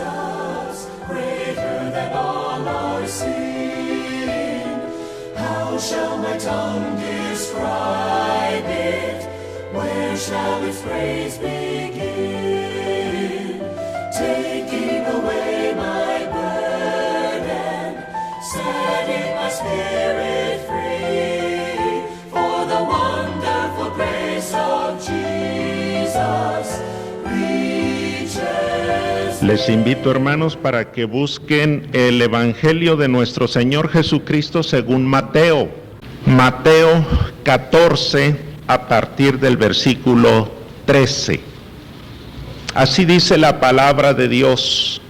Jesus, greater than all our sin. How shall my tongue describe it? Where shall its praise begin? Taking away my burden, setting my spirit free, for the wonderful grace of Jesus reaches. Les invito, hermanos, para que busquen el Evangelio de nuestro Señor Jesucristo según Mateo. Mateo 14, a partir del versículo 13. Así dice la palabra de Dios.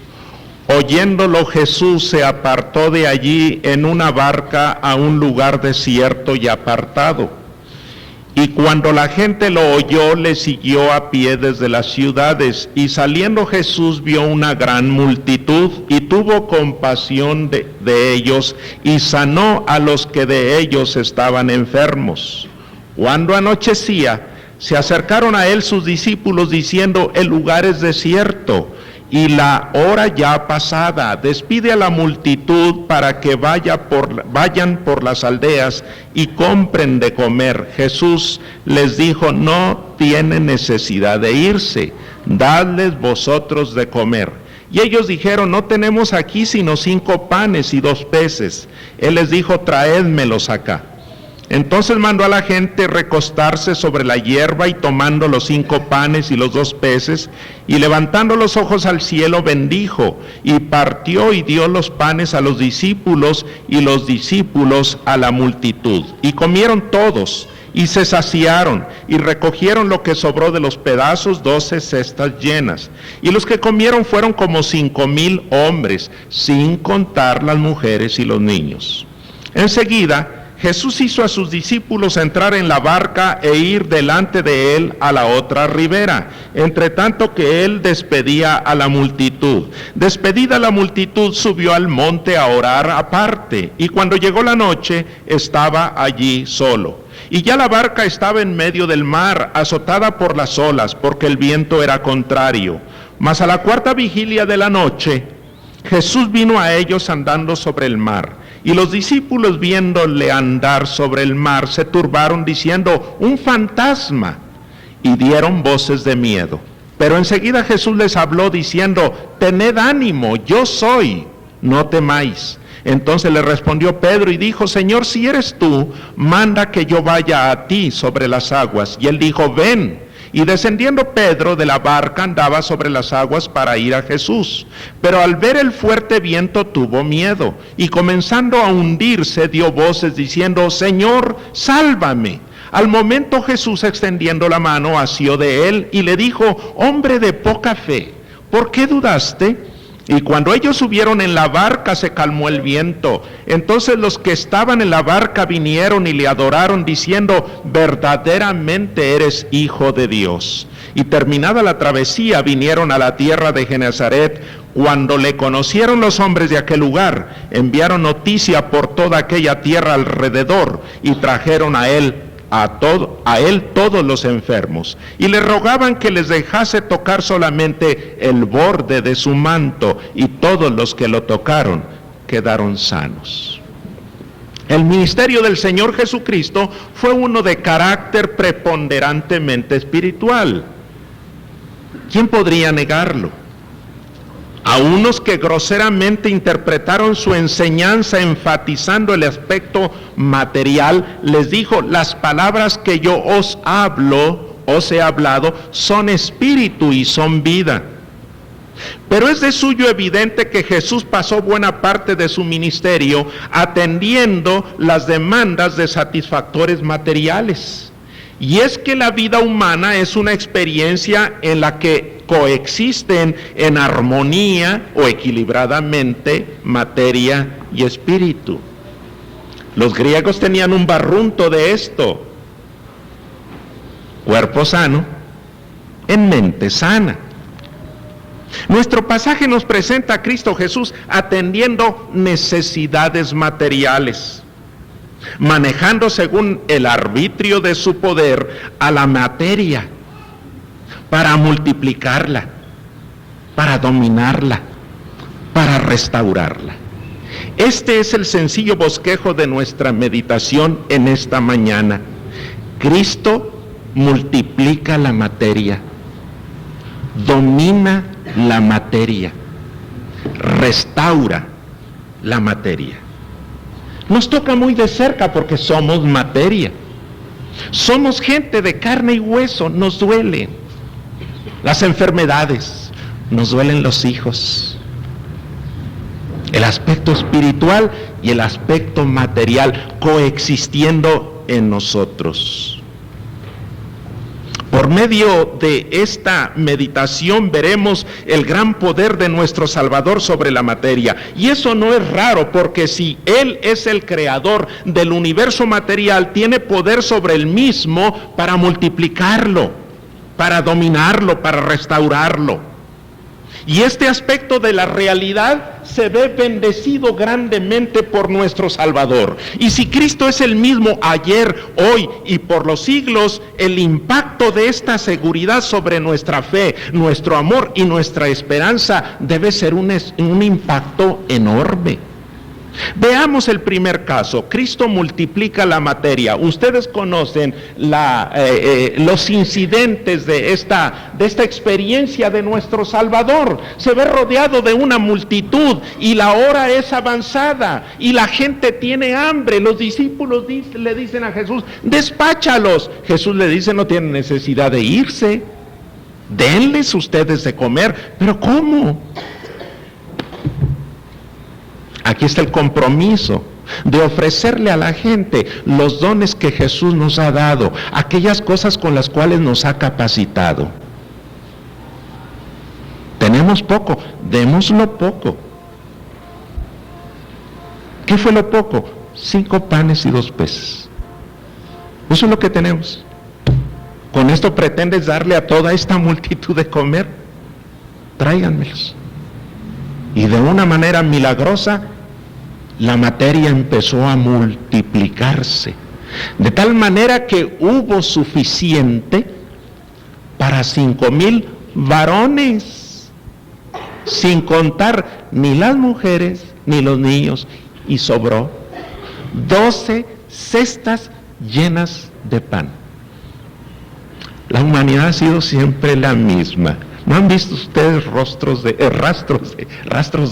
Oyéndolo, Jesús se apartó de allí en una barca a un lugar desierto y apartado. Y cuando la gente lo oyó, le siguió a pie desde las ciudades. Y saliendo Jesús vio una gran multitud y tuvo compasión de ellos y sanó a los que de ellos estaban enfermos. Cuando anochecía, se acercaron a él sus discípulos diciendo: el lugar es desierto y la hora ya pasada. Despide a la multitud para que vayan por las aldeas y compren de comer. Jesús les dijo: no tienen necesidad de irse, dadles vosotros de comer. Y ellos dijeron: no tenemos aquí sino 5 panes y 2 peces. Él les dijo: traédmelos acá. Entonces mandó a la gente recostarse sobre la hierba, y tomando los 5 panes y los 2 peces, y levantando los ojos al cielo, bendijo, y partió y dio los panes a los discípulos, y los discípulos a la multitud. Y comieron todos, y se saciaron, y recogieron lo que sobró de los pedazos, 12 cestas llenas. Y los que comieron fueron como 5,000 hombres, sin contar las mujeres y los niños. Enseguida, Jesús hizo a sus discípulos entrar en la barca e ir delante de él a la otra ribera, entre tanto que él despedía a la multitud. Despedida la multitud, subió al monte a orar aparte, y cuando llegó la noche, estaba allí solo. Y ya la barca estaba en medio del mar, azotada por las olas, porque el viento era contrario. Mas a la 4ª vigilia de la noche, Jesús vino a ellos andando sobre el mar. Y los discípulos, viéndole andar sobre el mar, se turbaron diciendo: un fantasma, y dieron voces de miedo. Pero enseguida Jesús les habló diciendo: tened ánimo, yo soy, no temáis. Entonces le respondió Pedro y dijo: Señor, si eres tú, manda que yo vaya a ti sobre las aguas. Y él dijo: ven. Y descendiendo Pedro de la barca, andaba sobre las aguas para ir a Jesús. Pero al ver el fuerte viento tuvo miedo, y comenzando a hundirse dio voces diciendo: Señor, sálvame. Al momento Jesús, extendiendo la mano, asió de él y le dijo: hombre de poca fe, ¿por qué dudaste? Y cuando ellos subieron en la barca, se calmó el viento. Entonces los que estaban en la barca vinieron y le adoraron, diciendo: verdaderamente eres Hijo de Dios. Y terminada la travesía, vinieron a la tierra de Genezaret. Cuando le conocieron los hombres de aquel lugar, enviaron noticia por toda aquella tierra alrededor, y trajeron a él todos los enfermos, y le rogaban que les dejase tocar solamente el borde de su manto, y todos los que lo tocaron quedaron sanos. El ministerio del Señor Jesucristo fue uno de carácter preponderantemente espiritual. ¿Quién podría negarlo? A unos que groseramente interpretaron su enseñanza enfatizando el aspecto material, les dijo: las palabras que yo os he hablado, son espíritu y son vida. Pero es de suyo evidente que Jesús pasó buena parte de su ministerio atendiendo las demandas de satisfactores materiales. Y es que la vida humana es una experiencia en la que coexisten en armonía o equilibradamente materia y espíritu. Los griegos tenían un barrunto de esto: cuerpo sano en mente sana. Nuestro pasaje nos presenta a Cristo Jesús atendiendo necesidades materiales, manejando según el arbitrio de su poder a la materia para multiplicarla, para dominarla, para restaurarla. Este es el sencillo bosquejo de nuestra meditación en esta mañana. Cristo multiplica la materia, domina la materia, restaura la materia. Nos toca muy de cerca porque somos materia. Somos gente de carne y hueso, nos duelen las enfermedades, nos duelen los hijos. El aspecto espiritual y el aspecto material coexistiendo en nosotros. Por medio de esta meditación veremos el gran poder de nuestro Salvador sobre la materia. Y eso no es raro, porque si Él es el creador del universo material, tiene poder sobre el mismo para multiplicarlo, para dominarlo, para restaurarlo. Y este aspecto de la realidad se ve bendecido grandemente por nuestro Salvador. Y si Cristo es el mismo ayer, hoy y por los siglos, el impacto de esta seguridad sobre nuestra fe, nuestro amor y nuestra esperanza debe ser un impacto enorme. Veamos el primer caso. Cristo multiplica la materia. Ustedes conocen los incidentes de esta experiencia de nuestro Salvador. Se ve rodeado de una multitud y la hora es avanzada y la gente tiene hambre. Los discípulos le dicen a Jesús: despáchalos. Jesús le dice: no tienen necesidad de irse, denles ustedes de comer. ¿Pero cómo? Aquí está el compromiso de ofrecerle a la gente los dones que Jesús nos ha dado, aquellas cosas con las cuales nos ha capacitado. Tenemos poco, démoslo poco. ¿Qué fue lo poco? 5 panes y 2 peces. Eso es lo que tenemos. ¿Con esto pretendes darle a toda esta multitud de comer? Tráiganmelos. Y de una manera milagrosa, la materia empezó a multiplicarse, de tal manera que hubo suficiente para 5,000 varones, sin contar ni las mujeres ni los niños, y sobró 12 cestas llenas de pan. La humanidad ha sido siempre la misma. ¿No han visto ustedes rastros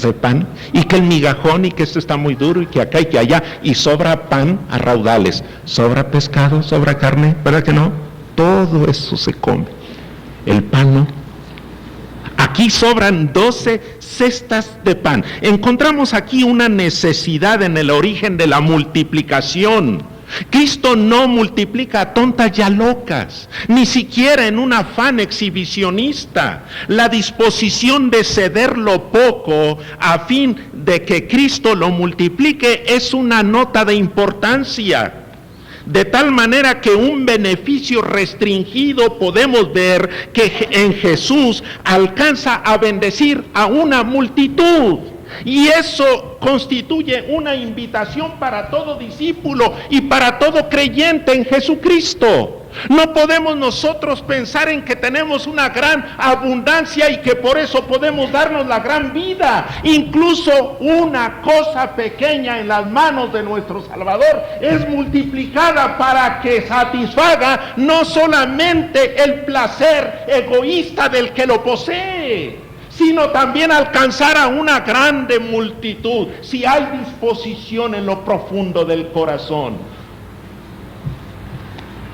de pan? Y que el migajón, y que esto está muy duro, y que acá y que allá, y sobra pan a raudales. Sobra pescado, sobra carne, ¿verdad que no? Todo eso se come. El pan no. Aquí sobran 12 cestas de pan. Encontramos aquí una necesidad en el origen de la multiplicación. Cristo no multiplica a tontas y a locas, ni siquiera en un afán exhibicionista. La disposición de ceder lo poco a fin de que Cristo lo multiplique es una nota de importancia. De tal manera que un beneficio restringido podemos ver que en Jesús alcanza a bendecir a una multitud. Y eso constituye una invitación para todo discípulo y para todo creyente en Jesucristo. No podemos nosotros pensar en que tenemos una gran abundancia y que por eso podemos darnos la gran vida. Incluso una cosa pequeña en las manos de nuestro Salvador es multiplicada para que satisfaga no solamente el placer egoísta del que lo posee, sino también alcanzar a una grande multitud, si hay disposición en lo profundo del corazón.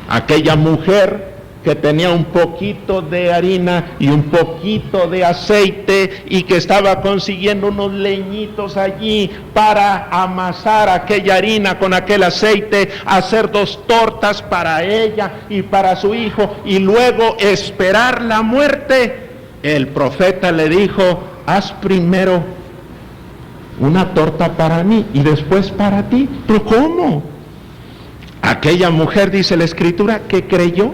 Aquella mujer que tenía un poquito de harina y un poquito de aceite y que estaba consiguiendo unos leñitos allí para amasar aquella harina con aquel aceite, hacer 2 tortas para ella y para su hijo y luego esperar la muerte. El profeta le dijo: haz primero una torta para mí y después para ti. ¿Pero cómo? Aquella mujer, dice la Escritura, que creyó.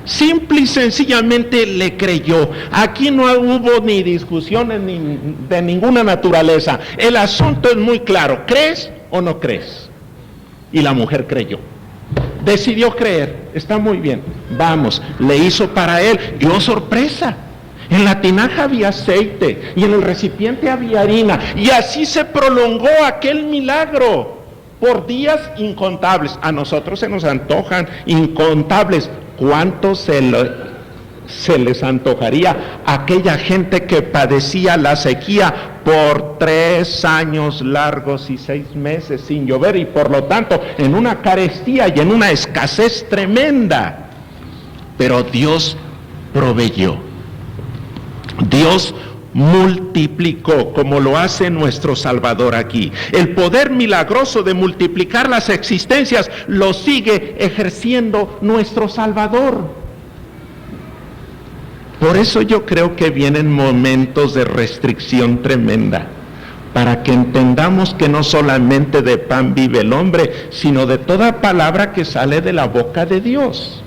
Simple y sencillamente le creyó. Aquí no hubo ni discusiones ni de ninguna naturaleza. El asunto es muy claro: ¿crees o no crees? Y la mujer creyó. Decidió creer. Está muy bien. Vamos, le hizo para él. Y oh, sorpresa, En la tinaja había aceite y en el recipiente había harina. Y así se prolongó aquel milagro por días incontables. A nosotros se nos antojan incontables. ¿Cuánto se les antojaría a aquella gente que padecía la sequía por 3 años largos y 6 meses sin llover, y por lo tanto en una carestía y en una escasez tremenda? Pero Dios proveyó, Dios multiplicó, como lo hace nuestro Salvador aquí. El poder milagroso de multiplicar las existencias lo sigue ejerciendo nuestro Salvador. Por eso yo creo que vienen momentos de restricción tremenda, para que entendamos que no solamente de pan vive el hombre, sino de toda palabra que sale de la boca de Dios.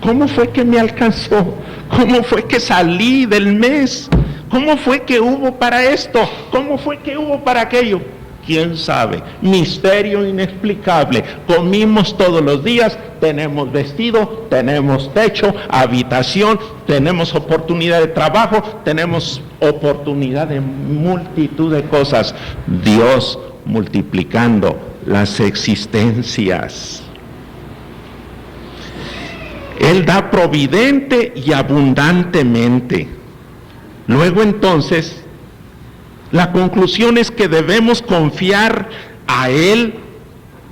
¿Cómo fue que me alcanzó? ¿Cómo fue que salí del mes? ¿Cómo fue que hubo para esto? ¿Cómo fue que hubo para aquello? ¿Quién sabe? Misterio inexplicable. Comimos todos los días, tenemos vestido, tenemos techo, habitación, tenemos oportunidad de trabajo, tenemos oportunidad de multitud de cosas. Dios multiplicando las existencias. Él da providente y abundantemente. Luego entonces, la conclusión es que debemos confiar a Él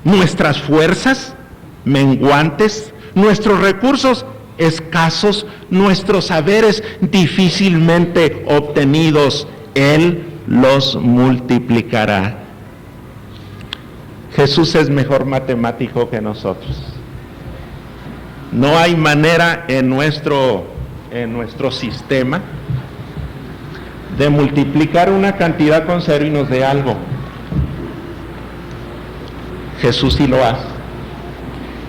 nuestras fuerzas menguantes, nuestros recursos escasos, nuestros saberes difícilmente obtenidos. Él los multiplicará. Jesús es mejor matemático que nosotros. No hay manera en nuestro sistema de multiplicar una cantidad con cero y nos dé algo. Jesús sí lo hace.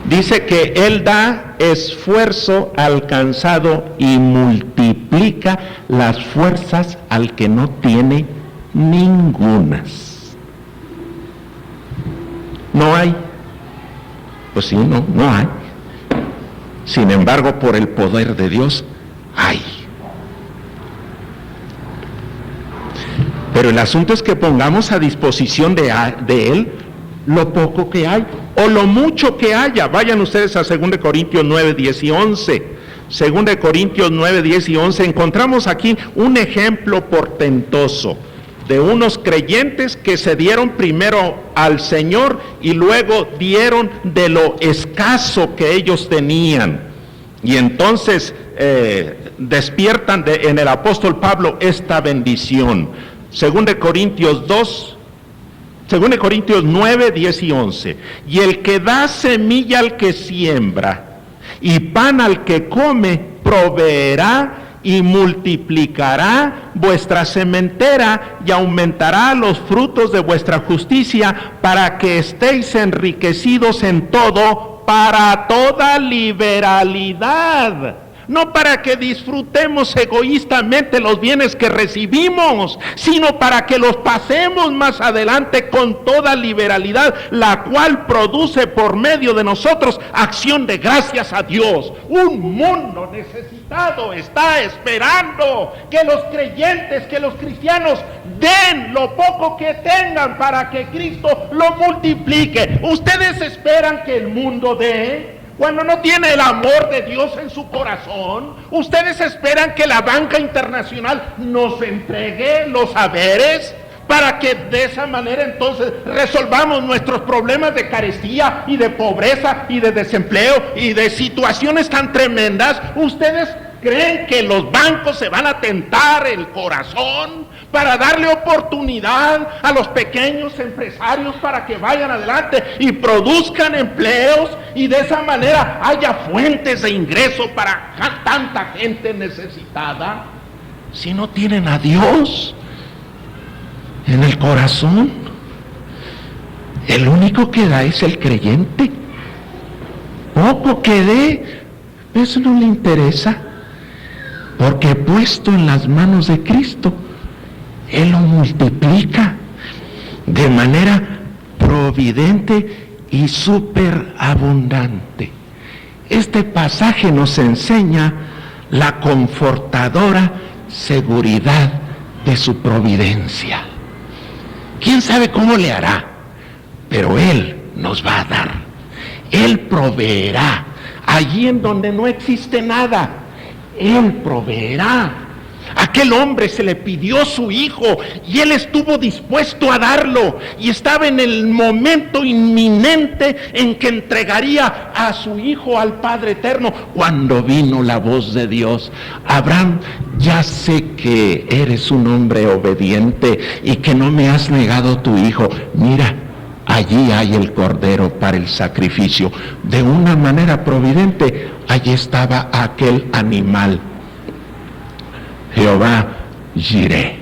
Dice que Él da esfuerzo al cansado y multiplica las fuerzas al que no tiene ningunas. No hay. Pues sí, no hay. Sin embargo, por el poder de Dios, hay. Pero el asunto es que pongamos a disposición de Él lo poco que hay, o lo mucho que haya. Vayan ustedes a 2 Corintios 9, 10 y 11. 2 Corintios 9, 10 y 11. Encontramos aquí un ejemplo portentoso de unos creyentes que se dieron primero al Señor y luego dieron de lo escaso que ellos tenían. Y entonces despiertan en el apóstol Pablo esta bendición. 2 Corintios 9, 10 y 11. Y el que da semilla al que siembra y pan al que come, proveerá y multiplicará vuestra sementera y aumentará los frutos de vuestra justicia, para que estéis enriquecidos en todo, para toda liberalidad. No para que disfrutemos egoístamente los bienes que recibimos, sino para que los pasemos más adelante con toda liberalidad, la cual produce por medio de nosotros acción de gracias a Dios. Un mundo necesitado está esperando que los creyentes, que los cristianos den lo poco que tengan para que Cristo lo multiplique. ¿Ustedes esperan que el mundo dé? Cuando no tiene el amor de Dios en su corazón, ¿ustedes esperan que la banca internacional nos entregue los saberes para que de esa manera entonces resolvamos nuestros problemas de carestía y de pobreza y de desempleo y de situaciones tan tremendas? ¿Ustedes creen que los bancos se van a tentar el corazón para darle oportunidad a los pequeños empresarios para que vayan adelante y produzcan empleos y de esa manera haya fuentes de ingreso para tanta gente necesitada? Si no tienen a Dios en el corazón, el único que da es el creyente. Poco que dé, eso no le interesa, porque puesto en las manos de Cristo, Él lo multiplica de manera providente y superabundante. Este pasaje nos enseña la confortadora seguridad de su providencia. ¿Quién sabe cómo le hará? Pero Él nos va a dar. Él proveerá. Allí en donde no existe nada, Él proveerá. Aquel hombre se le pidió su hijo y él estuvo dispuesto a darlo, y estaba en el momento inminente en que entregaría a su hijo al Padre Eterno, cuando vino la voz de Dios: Abraham, ya sé que eres un hombre obediente y que no me has negado tu hijo. Mira, allí hay el cordero para el sacrificio. De una manera providente, allí estaba aquel animal. Jehová Jireh,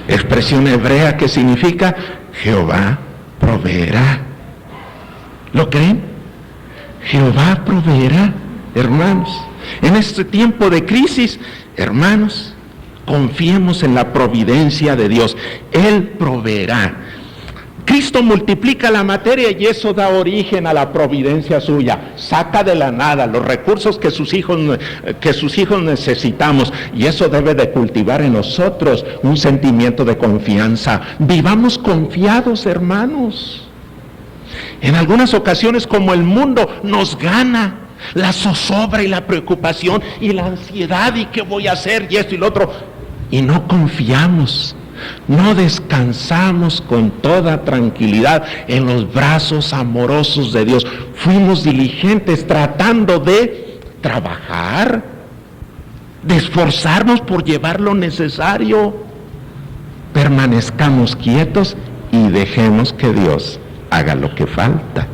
expresión hebrea que significa Jehová proveerá. ¿Lo creen? Jehová proveerá, hermanos. En este tiempo de crisis, hermanos, confiemos en la providencia de Dios. Él proveerá. Cristo multiplica la materia y eso da origen a la providencia suya. Saca de la nada los recursos que sus hijos necesitamos, y eso debe de cultivar en nosotros un sentimiento de confianza. Vivamos confiados, hermanos. En algunas ocasiones, como el mundo nos gana la zozobra y la preocupación y la ansiedad, y qué voy a hacer y esto y lo otro, y no confiamos. No descansamos con toda tranquilidad en los brazos amorosos de Dios. Fuimos diligentes tratando de trabajar, de esforzarnos por llevar lo necesario. Permanezcamos quietos y dejemos que Dios haga lo que falta.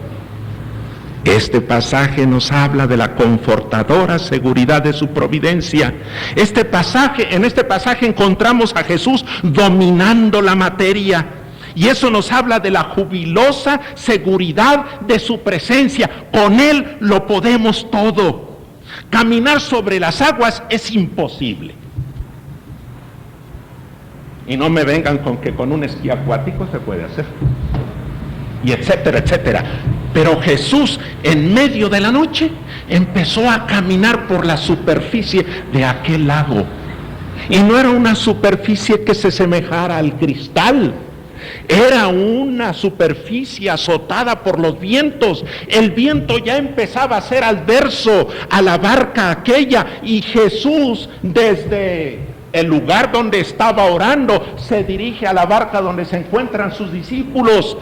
Este pasaje nos habla de la confortadora seguridad de su providencia. En este pasaje encontramos a Jesús dominando la materia, y eso nos habla de la jubilosa seguridad de su presencia. Con Él lo podemos todo. Caminar sobre las aguas es imposible. Y no me vengan con que con un esquí acuático se puede hacer, y etcétera, etcétera. Pero Jesús, en medio de la noche, empezó a caminar por la superficie de aquel lago. Y no era una superficie que se semejara al cristal. Era una superficie azotada por los vientos. El viento ya empezaba a ser adverso a la barca aquella, y Jesús, desde el lugar donde estaba orando, se dirige a la barca donde se encuentran sus discípulos.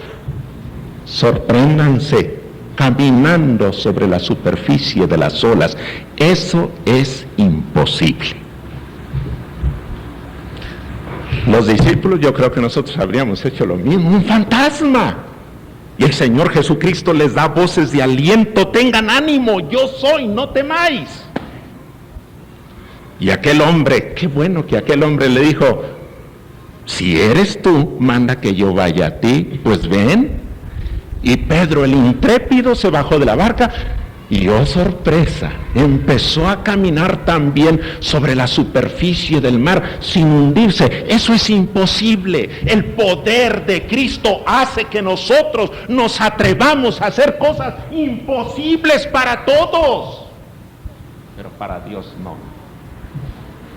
Sorpréndanse, caminando sobre la superficie de las olas. Eso es imposible. Los discípulos, yo creo que nosotros habríamos hecho lo mismo. Un fantasma. Y el Señor Jesucristo les da voces de aliento: tengan ánimo, yo soy, no temáis. Y aquel hombre, qué bueno que aquel hombre le dijo: si eres tú, manda que yo vaya a ti. Pues ven. Y Pedro, el intrépido, se bajó de la barca y, oh sorpresa, empezó a caminar también sobre la superficie del mar sin hundirse. Eso es imposible. El poder de Cristo hace que nosotros nos atrevamos a hacer cosas imposibles para todos, pero para Dios no.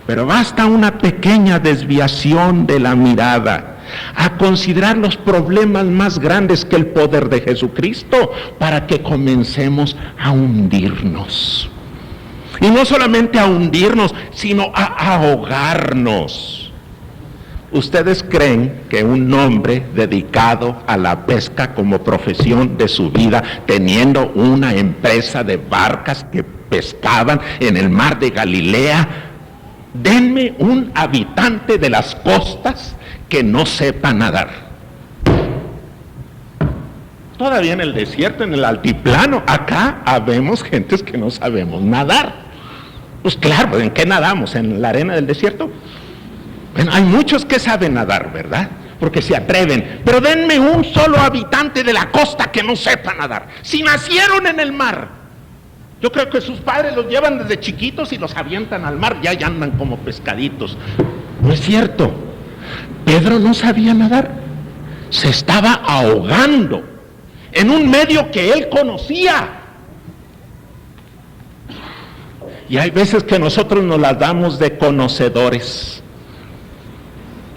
Pero basta una pequeña desviación de la mirada a considerar los problemas más grandes que el poder de Jesucristo para que comencemos a hundirnos. Y no solamente a hundirnos, sino a ahogarnos. ¿Ustedes creen que un hombre dedicado a la pesca como profesión de su vida, teniendo una empresa de barcas que pescaban en el mar de Galilea, denme un habitante de las costas que no sepa nadar? Todavía en el desierto, en el altiplano, acá habemos gentes que no sabemos nadar. Pues claro, ¿en qué nadamos? ¿En la arena del desierto? Bueno, hay muchos que saben nadar, ¿verdad? Porque se atreven. Pero denme un solo habitante de la costa que no sepa nadar. Si nacieron en el mar, yo creo que sus padres los llevan desde chiquitos y los avientan al mar, ya andan como pescaditos. No es cierto. Pedro no sabía nadar, se estaba ahogando en un medio que él conocía. Y hay veces que nosotros nos las damos de conocedores,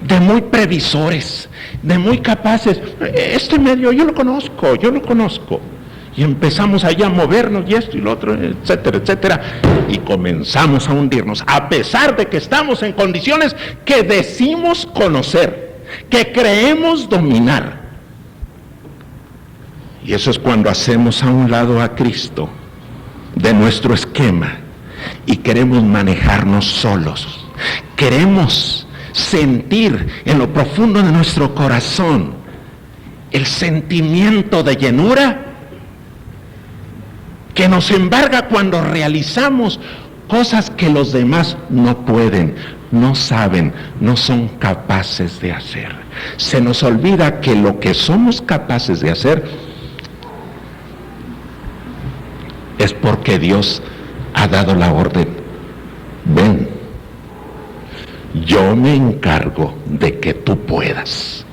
de muy previsores, de muy capaces. Este medio yo lo conozco. Y empezamos allá a movernos y esto y lo otro, etcétera, etcétera. Y comenzamos a hundirnos, a pesar de que estamos en condiciones que decimos conocer, que creemos dominar. Y eso es cuando hacemos a un lado a Cristo de nuestro esquema y queremos manejarnos solos. Queremos sentir en lo profundo de nuestro corazón el sentimiento de llenura que nos embarga cuando realizamos cosas que los demás no pueden, no saben, no son capaces de hacer. Se nos olvida que lo que somos capaces de hacer es porque Dios ha dado la orden. Ven, yo me encargo de que tú puedas.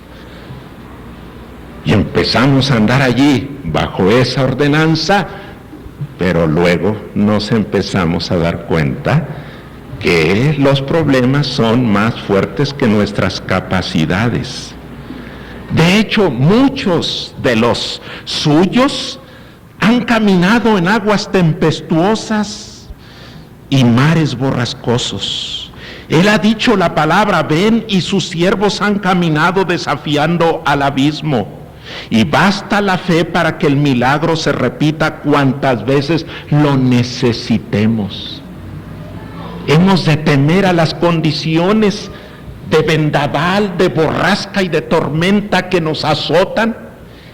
Y empezamos a andar allí bajo esa ordenanza, pero luego nos empezamos a dar cuenta que los problemas son más fuertes que nuestras capacidades. De hecho, muchos de los suyos han caminado en aguas tempestuosas y mares borrascosos. Él ha dicho la palabra, ven, y sus siervos han caminado desafiando al abismo. Y basta la fe para que el milagro se repita cuantas veces lo necesitemos. Hemos de temer a las condiciones de vendaval, de borrasca y de tormenta que nos azotan.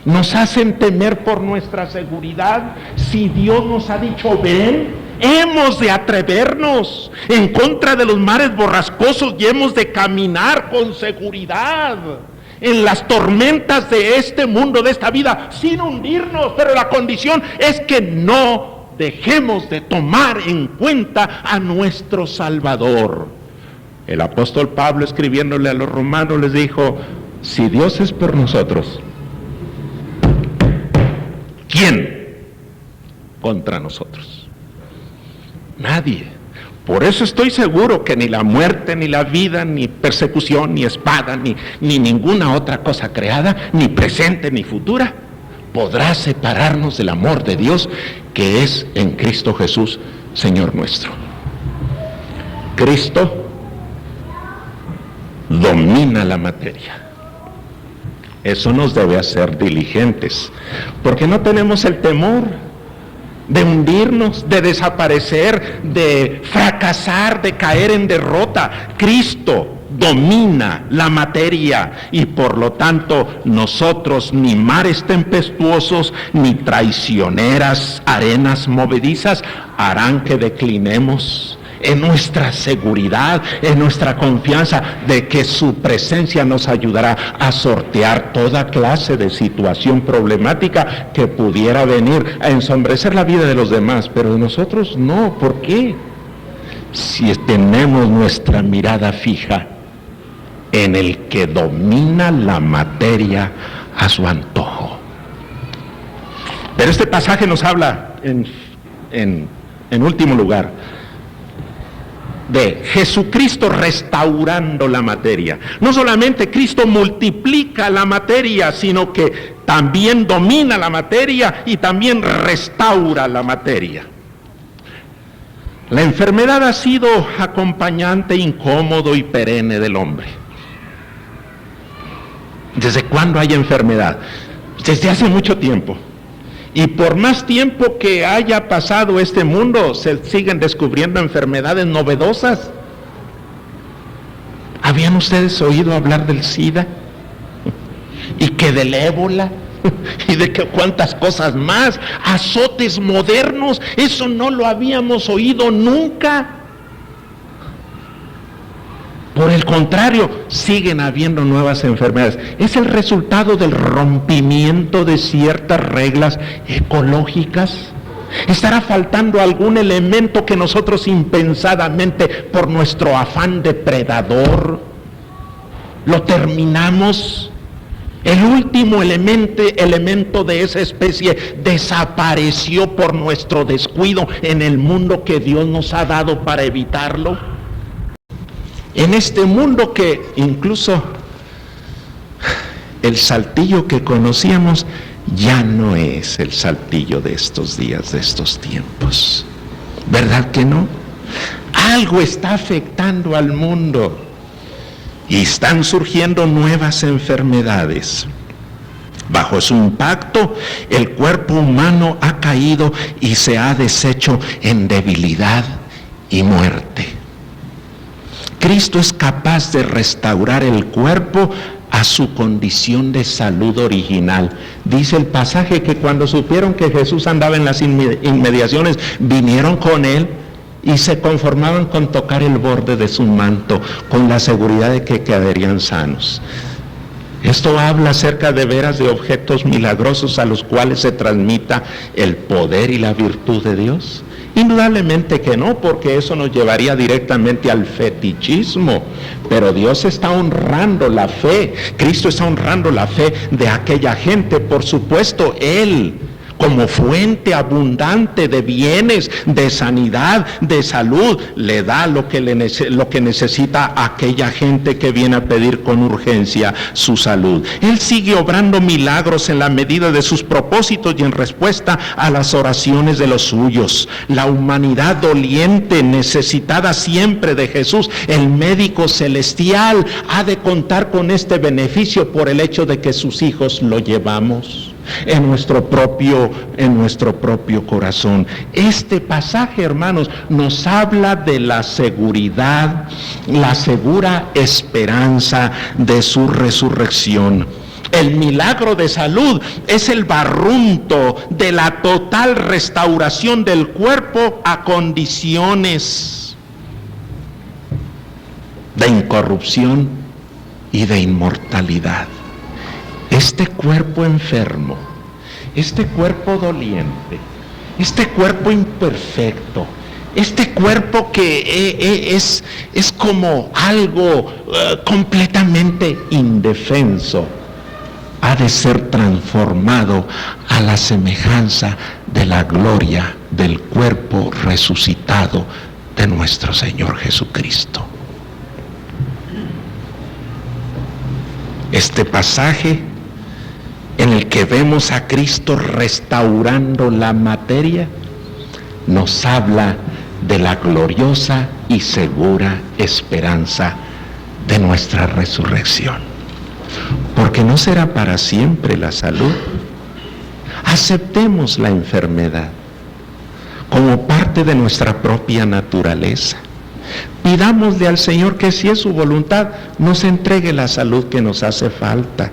Nos hacen temer por nuestra seguridad. Si Dios nos ha dicho ven, hemos de atrevernos en contra de los mares borrascosos y hemos de caminar con seguridad en las tormentas de este mundo, de esta vida, sin hundirnos. Pero la condición es que no dejemos de tomar en cuenta a nuestro Salvador. El apóstol Pablo, escribiéndole a los romanos, les dijo, si Dios es por nosotros, ¿quién contra nosotros? Nadie. Por eso estoy seguro que ni la muerte, ni la vida, ni persecución, ni espada, ni ninguna otra cosa creada, ni presente, ni futura, podrá separarnos del amor de Dios que es en Cristo Jesús, Señor nuestro. Cristo domina la materia. Eso nos debe hacer diligentes, porque no tenemos el temor de hundirnos, de desaparecer, de fracasar, de caer en derrota. Cristo domina la materia y por lo tanto nosotros ni mares tempestuosos ni traicioneras arenas movedizas harán que declinemos en nuestra seguridad, en nuestra confianza de que su presencia nos ayudará a sortear toda clase de situación problemática que pudiera venir a ensombrecer la vida de los demás, pero de nosotros no. ¿Por qué? Si tenemos nuestra mirada fija en el que domina la materia a su antojo. Pero este pasaje nos habla en último lugar de Jesucristo restaurando la materia. No solamente Cristo multiplica la materia, sino que también domina la materia y también restaura la materia. La enfermedad ha sido acompañante incómodo y perenne del hombre. ¿Desde cuándo hay enfermedad? Desde hace mucho tiempo. Y por más tiempo que haya pasado este mundo, se siguen descubriendo enfermedades novedosas. ¿Habían ustedes oído hablar del SIDA? Y que del ébola, y de que cuántas cosas más, azotes modernos, eso no lo habíamos oído nunca. Por el contrario, siguen habiendo nuevas enfermedades. Es el resultado del rompimiento de ciertas reglas ecológicas. ¿Estará faltando algún elemento que nosotros impensadamente, por nuestro afán depredador, lo terminamos? El último elemento de esa especie desapareció por nuestro descuido en el mundo que Dios nos ha dado para evitarlo. En este mundo que incluso el Saltillo que conocíamos ya no es el Saltillo de estos días, de estos tiempos. ¿Verdad que no? Algo está afectando al mundo y están surgiendo nuevas enfermedades. Bajo su impacto, el cuerpo humano ha caído y se ha deshecho en debilidad y muerte. Cristo es capaz de restaurar el cuerpo a su condición de salud original. Dice el pasaje que cuando supieron que Jesús andaba en las inmediaciones, vinieron con él y se conformaban con tocar el borde de su manto, con la seguridad de que quedarían sanos. Esto habla acerca de veras de objetos milagrosos a los cuales se transmita el poder y la virtud de Dios. Indudablemente que no, porque eso nos llevaría directamente al fetichismo. Pero Dios está honrando la fe, Cristo está honrando la fe de aquella gente. Por supuesto, Él, como fuente abundante de bienes, de sanidad, de salud, le da lo que necesita a aquella gente que viene a pedir con urgencia su salud. Él sigue obrando milagros en la medida de sus propósitos y en respuesta a las oraciones de los suyos. La humanidad doliente, necesitada siempre de Jesús, el médico celestial, ha de contar con este beneficio por el hecho de que sus hijos lo llevamos en nuestro propio corazón. Este pasaje, hermanos, nos habla de la seguridad, la segura esperanza de su resurrección. El milagro de salud es el barrunto de la total restauración del cuerpo a condiciones de incorrupción y de inmortalidad. Este cuerpo enfermo, este cuerpo doliente, este cuerpo imperfecto, este cuerpo que es como algo completamente indefenso, ha de ser transformado a la semejanza de la gloria del cuerpo resucitado de nuestro Señor Jesucristo. Este pasaje en el que vemos a Cristo restaurando la materia, nos habla de la gloriosa y segura esperanza de nuestra resurrección. Porque no será para siempre la salud. Aceptemos la enfermedad como parte de nuestra propia naturaleza. Pidámosle al Señor que, si es su voluntad, nos entregue la salud que nos hace falta.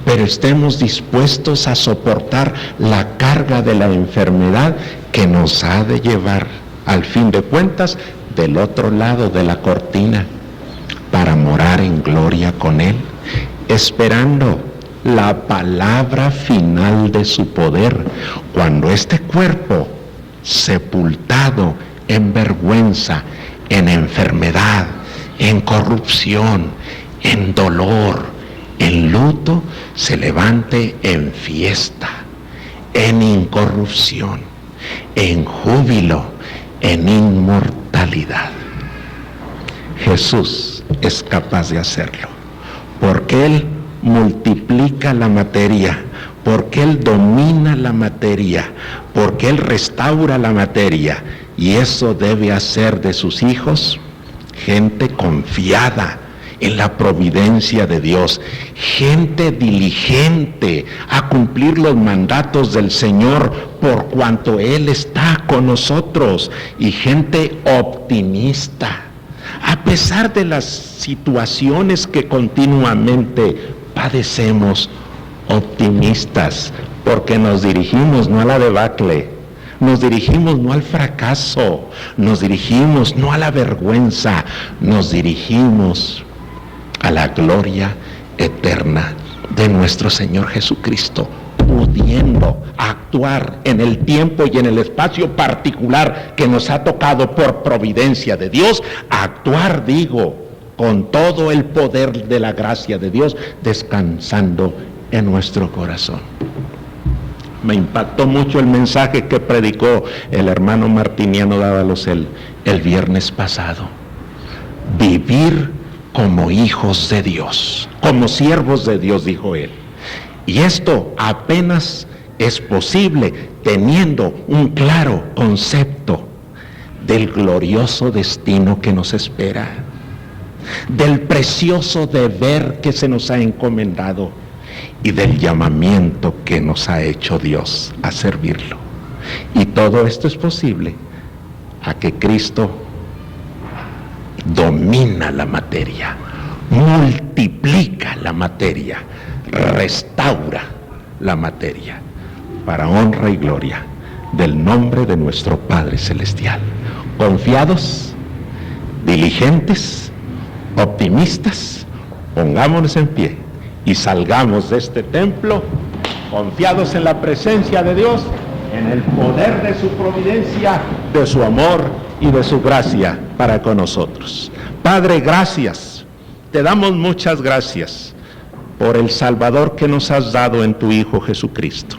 Pero estemos dispuestos a soportar la carga de la enfermedad que nos ha de llevar, al fin de cuentas, del otro lado de la cortina, para morar en gloria con Él, esperando la palabra final de su poder, cuando este cuerpo, sepultado en vergüenza, en enfermedad, en corrupción, en dolor, en luto, se levante en fiesta, en incorrupción, en júbilo, en inmortalidad. Jesús es capaz de hacerlo, porque Él multiplica la materia, porque Él domina la materia, porque Él restaura la materia, y eso debe hacer de sus hijos gente confiada en la providencia de Dios, gente diligente a cumplir los mandatos del Señor por cuanto Él está con nosotros, y gente optimista a pesar de las situaciones que continuamente padecemos, optimistas, porque nos dirigimos no a la debacle, nos dirigimos no al fracaso, nos dirigimos no a la vergüenza, nos dirigimos a la gloria eterna de nuestro Señor Jesucristo, pudiendo actuar en el tiempo y en el espacio particular que nos ha tocado por providencia de Dios, actuar, digo, con todo el poder de la gracia de Dios, descansando en nuestro corazón. Me impactó mucho el mensaje que predicó el hermano Martiniano Dávalos el viernes pasado. Vivir como hijos de Dios, como siervos de Dios, dijo él. Y esto apenas es posible teniendo un claro concepto del glorioso destino que nos espera, del precioso deber que se nos ha encomendado y del llamamiento que nos ha hecho Dios a servirlo. Y todo esto es posible a que Cristo domina la materia, multiplica la materia, restaura la materia para honra y gloria del nombre de nuestro Padre Celestial. Confiados, diligentes, optimistas, pongámonos en pie y salgamos de este templo confiados en la presencia de Dios, en el poder de su providencia, de su amor y de su gracia para con nosotros. Padre, gracias, te damos muchas gracias por el Salvador que nos has dado en tu Hijo Jesucristo.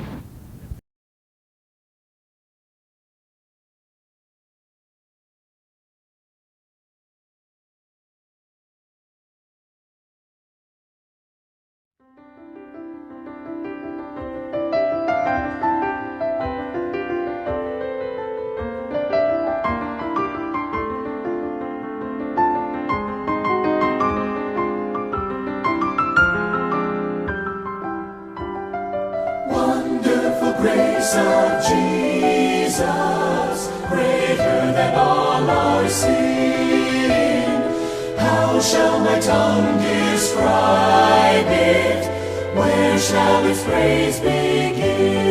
Grace of Jesus, greater than all our sin. How shall my tongue describe it? Where shall its praise begin?